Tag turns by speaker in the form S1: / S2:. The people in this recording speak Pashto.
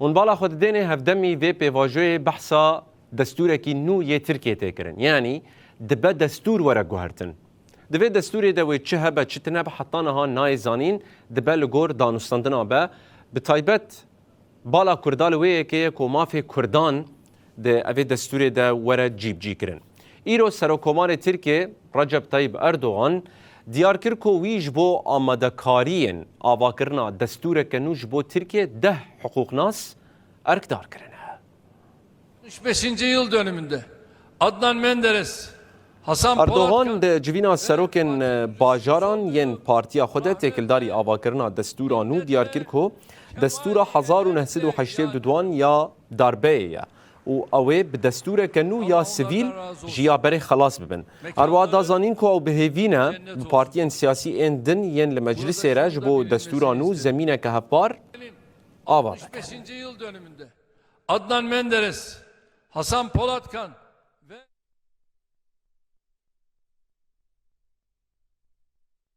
S1: هون بالا خود دینه هفدمی وی پیواجوی بحثا دستورکی نو یه ترکیه تکرن یعنی دبه دستور ورا گوهرتن دبه دستوری دوی چه هبه چه تنه حتانه ها نای زانین دبه لگور دانستاندنا به بتایبت بالا کردال وی که کو مافی کردان ده اوی دستوری ده ورا جیب جی کرن ایرو سروکومار ترکیه رجب طیب اردوغان دیار کر کو ویج بو آمادکارین آواکرنا دستور کنوش بو ترکیه 10 حقوق ناس ارکدار کرنه.
S2: 65. yıl dönümünde Adnan Menderes, Hasan
S1: اردوغان ده جوینا سروکن باجاران ین پارتیا خود تکلداری آواکرنا دستورانو دیار کر کو دستور 1982 یا داربه و اوه به دستور کنو یا سیویل جیا بره خلاص ببن اروا دازانین کو او بهوینه به پارتیان سیاسی اندن ین لمجلس رج بو دستورانو زمینه که هفبار آوا
S2: 65. yıl dönümünde Adnan Menderes, Hasan Polatkan